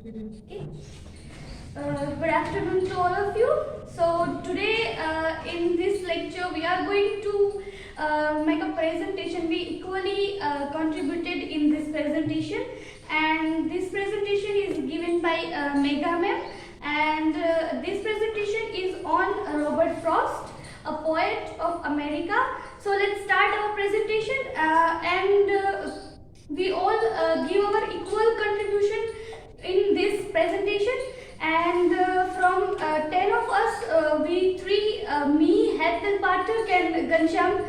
Okay. Good afternoon to all of you. So today in this lecture we are going to make a presentation. We equally contributed in this presentation, and this presentation is given by Megha ma'am, and this presentation is on Robert Frost, a poet of America. So let's start our presentation and we all give our equal contribution in this presentation, and from 10 of us, we three, me, Hetal Pathak and Ghanshyam,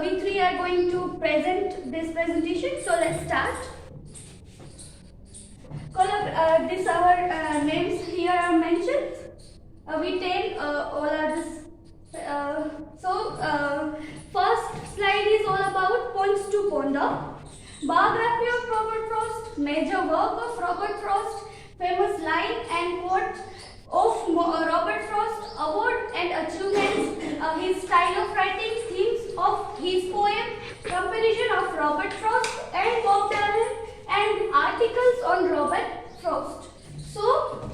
we three are going to present this presentation. So let's start. This our names here are mentioned. We 10 all are this. First slide is all about points to ponder. Biography of Robert Frost, major work of Robert Frost, famous line and quote of Robert Frost, award and achievements, his style of writing, themes of his poem, comparison of Robert Frost and Bob Dylan, and articles on Robert Frost. So,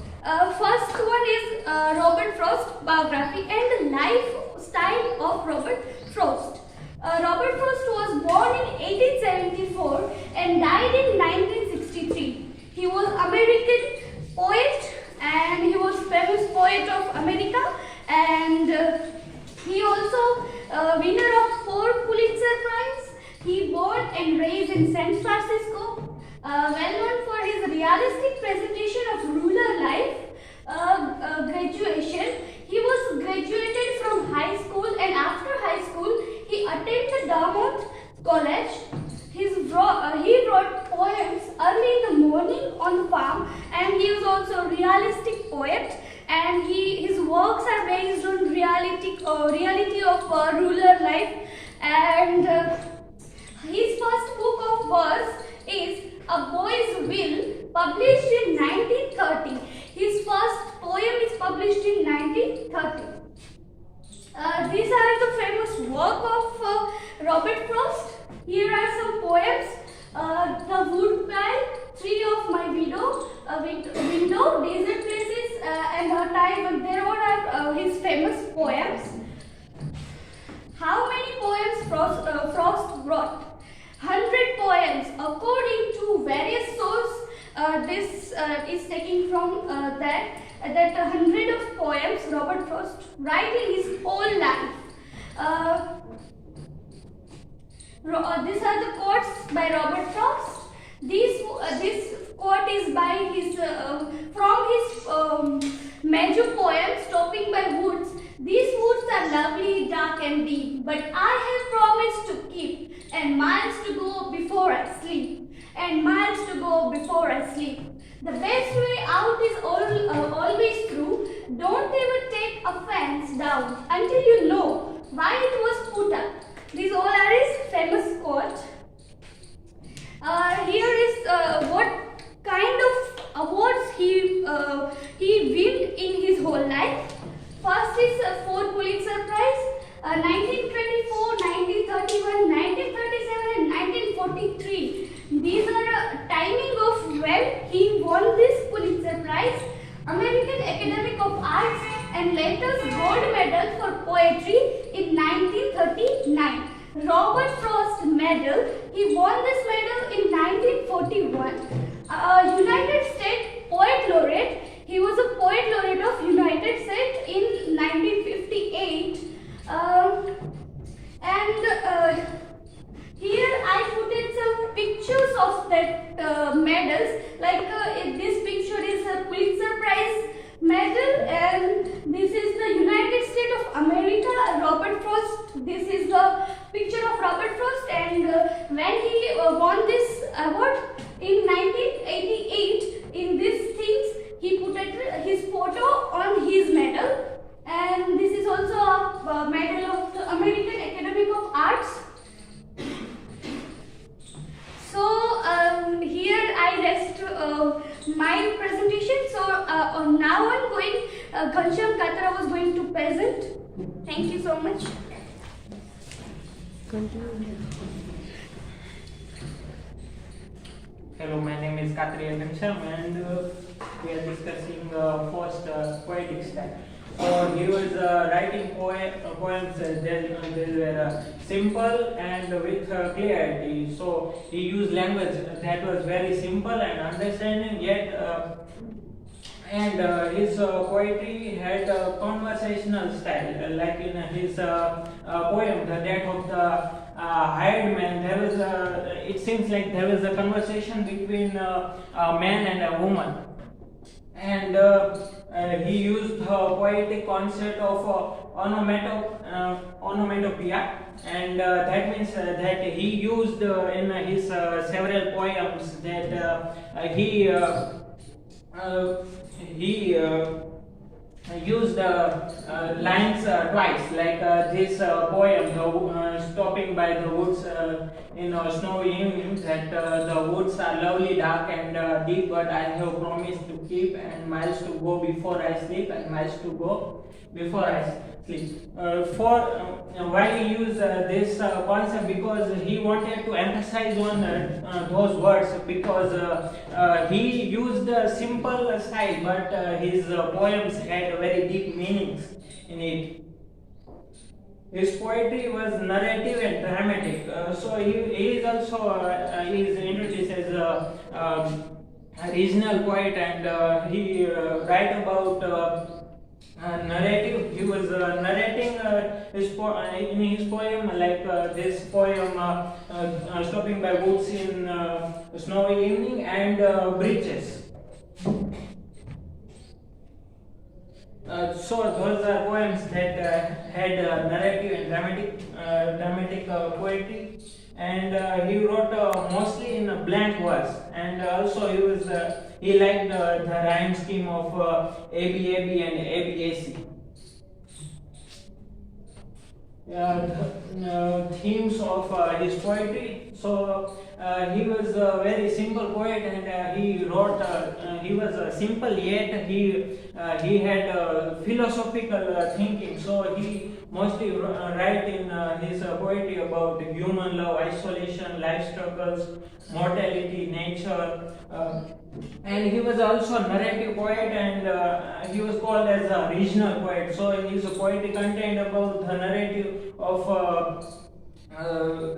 first one is Robert Frost biography and lifestyle of Robert Frost. Robert Frost was born in 1874 and died in 1963. He was American poet and he was famous poet of America, and he also winner of 4 Pulitzer Prize. He born and raised in San Francisco, well known for his realistic presentation of rural life. Graduation. He was graduated from high school, and after high school he attended Dartmouth College. He wrote poems early in the morning on the farm, and he was also a realistic poet, and his works are based on reality of rural life. And his first book of verse is A Boy's Will, published in 1930. His first poem is published in 1930. These are the famous work of Robert Frost. Here are some poems. The Wood Pile, Tree of My Widow, Window, Desert Places, and Her Time. There are his famous poems. How many poems Frost wrote? 100 poems according to various sources. This is taken from that 100 of poems Robert Frost write in his whole life. These are the quotes by Robert Frost. This quote is by his from his major poem Stopping by Woods. These woods are lovely, dark and deep, but I have promised to keep, and miles to go before I sleep, and miles to go before I sleep. The best way out is always through. Don't ever take offense down until you know why it was put up. These all are his famous quote. Here is what kind of awards he won in his whole life. First is 4 Pulitzer Prize, 1924, 1931, 1937 and 1943. These are timing of when he won this Pulitzer Prize, American Academy of Arts, and later gold medal for poetry in 1939. Robert Frost Medal, he won this medal in 1941. United States Poet Laureate, he was a Poet Laureate of United States in 1958. Here I put in some pictures of that medals. Like this picture is a Pulitzer Prize medal, and this is the United States of America. Robert Frost. This is the picture of Robert Frost, and when he won this award in 1988, in these things he put his photo on his medal, and this is also a medal of the American Academy of Arts. So here I rest my presentation. So now I'm going, Ghanshyam was going to present. Thank you so much. Hello, my name is is Ghanshyam, and we are discussing first poetic style. So he was writing poems that were simple and with clarity. So he used language that was very simple and understanding, yet and his poetry had a conversational style, like in his poem, The Death of the Hired Man. There was it seems like there was a conversation between a man and a woman, and he used the poetic concept of onomatopoeia, and that means that he used in his several poems that he used lines twice, like this poem, stopping by the woods in a snowy evening, that the woods are lovely, dark and deep, but I have promised to keep, and miles to go before I sleep, and miles to go before I sleep. Why he used this concept? Because he wanted to emphasize on those words, because he used a simple style, but his poems had very deep meanings in it. His poetry was narrative and dramatic. So he is also he is introduced as a regional poet, and he write about narrative. He was narrating in his poem, like this poem, stopping by woods in snowy evening, and bridges. So those are poems that had narrative and dramatic poetry, and he wrote mostly in blank verse, and also he liked the rhyme scheme of ABAB and ABAC. The themes of his poetry. So he was a very simple poet, and he wrote. He was simple, yet he had philosophical thinking. So he mostly write in his poetry about human love, isolation, life struggles, mortality, nature. And he was also a narrative poet, and he was called as a regional poet. So his poetry contained about the narrative of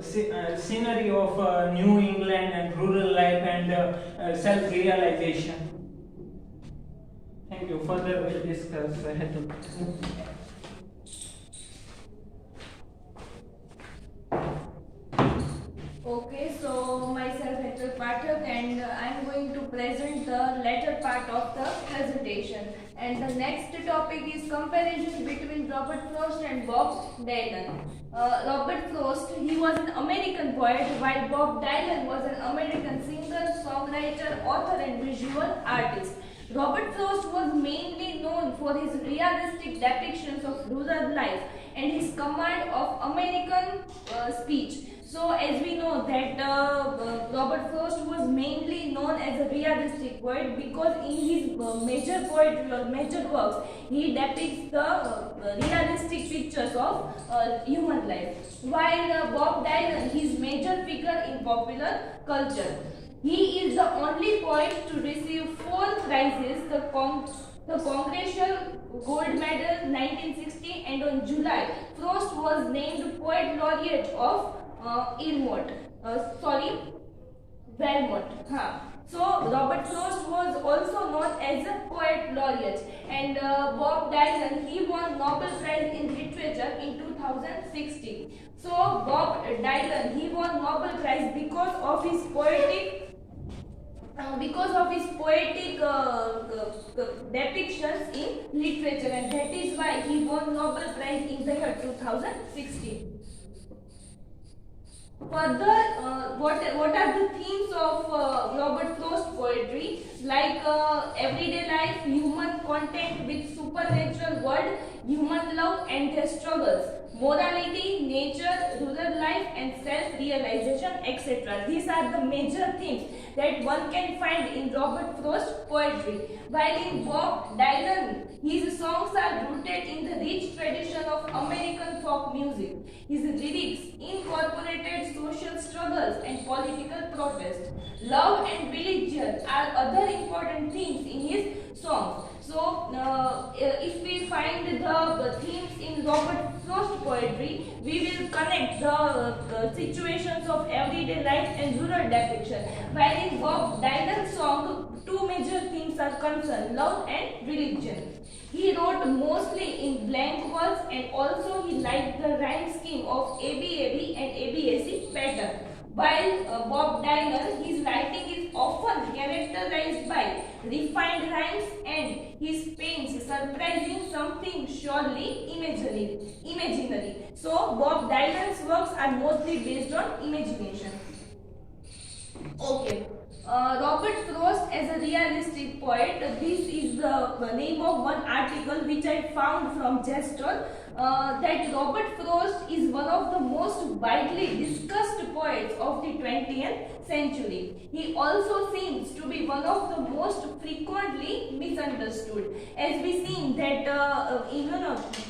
scenery of New England and rural life and self-realization. Thank you. Further we'll discuss. Okay, so myself Hetal Pathak, and I'm going to present the latter part of the presentation. And the next topic is comparison between Robert Frost and Bob Dylan. Robert Frost, he was an American poet, while Bob Dylan was an American singer, songwriter, author and visual artist. Robert Frost was mainly known for his realistic depictions of rural life and his command of American speech. So, as we know that Robert Frost was mainly known as a realistic poet, because in his major poetry or major works, he depicts the realistic pictures of human life. While Bob Dylan, his major figure in popular culture. He is the only poet to receive 4 prizes, the Congressional Gold Medal 1960, and on July, Frost was named Poet Laureate of Vermont. So Robert Frost was also known as a poet laureate, and Bob Dylan, he won Nobel Prize in Literature in 2016. So Bob Dylan, he won Nobel Prize because of his poetic depictions in literature, and that is why he won Nobel Prize in the year 2016. Further, what are the themes of Robert Frost poetry? Like everyday life, human contact with supernatural world, human love and their struggles, morality, nature, rural life and self-realization, etc. These are the major themes that one can find in Robert Frost poetry. While in Bob Dylan, his songs are rooted in the rich tradition of American folk music. His lyrics incorporated social struggle struggles and political protests. Love and religion are other important themes in his songs. So, if we find the themes in Robert Frost poetry, we will connect the situations of everyday life and rural depiction. While in Bob Dylan's song, two major themes are concerned: love and religion. He wrote mostly in blank verse, and also he liked the rhyme scheme of ABAB and ABAC pattern. While Bob Dylan, his writing is often characterized by refined rhymes and his paints surprising something surely imaginary. So Bob Dylan's works are mostly based on imagination. Okay. Robert Frost as a realistic poet. This is the name of one article which I found from Gestor. That Robert Frost is one of the most widely discussed poets of the 20th century. He also seems to be one of the most frequently misunderstood. As we seen that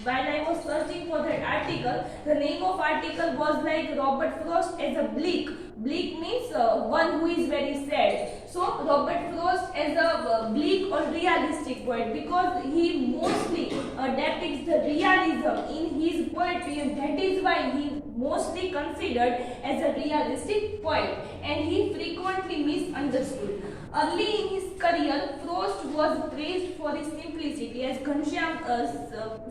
while I was searching for that article, the name of article was like Robert Frost as a bleak. Bleak means one who is very sad. So Robert Frost as a bleak or realistic poet, because he mostly depicts the realism in his poetry, and that is why he mostly considered as a realistic poet, and he frequently misunderstood. Early in his career, Frost was praised for his simplicity. As Ghanshyam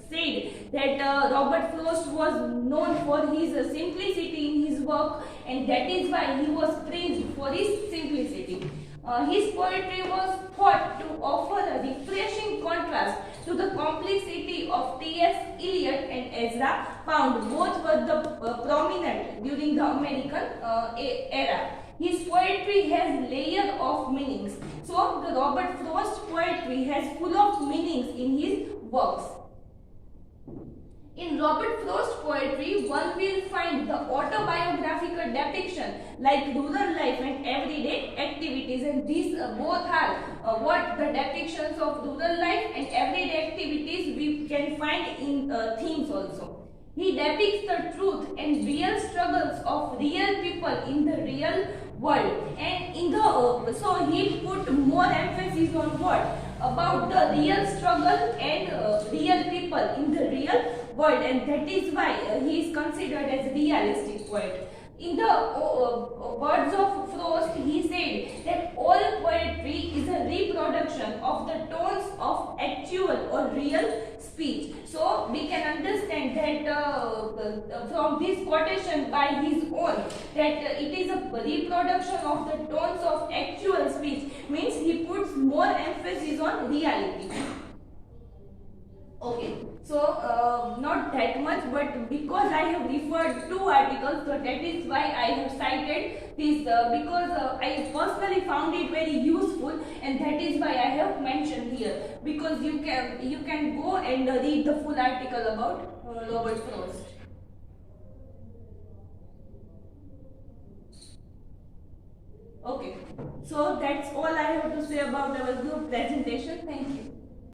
said that Robert Frost was known for his simplicity in his work, and that is why he was praised for his simplicity. His poetry was thought to offer a refreshing contrast to the complexity of T.S. Eliot and Ezra Pound. Both were the prominent during the American era. His poetry has layers of meanings. So the Robert Frost poetry has full of meanings in his works. In Robert Frost poetry, one will find the autobiographical depiction like rural life and everyday activities, and these both are what the depictions of rural life and everyday activities we can find in themes also. He depicts the truth and real struggles of real people in the real world, and in the so he put more emphasis on what about the real struggle and real people in the real world, and that is why he is considered as a realistic poet. In the words of Frost, he said that all poetry is a reproduction of the tones of actual or real speech. So we can understand that from this quotation by his own, that it is a reproduction of the tones of actual speech, means he puts more emphasis on reality. Okay, so not that much, but because I have referred two articles, so that is why I have cited this because I personally found it very useful, and that is why I have mentioned here, because you can go and read the full article about Robert Frost. Okay, so that's all I have to say about our group presentation. Thank you.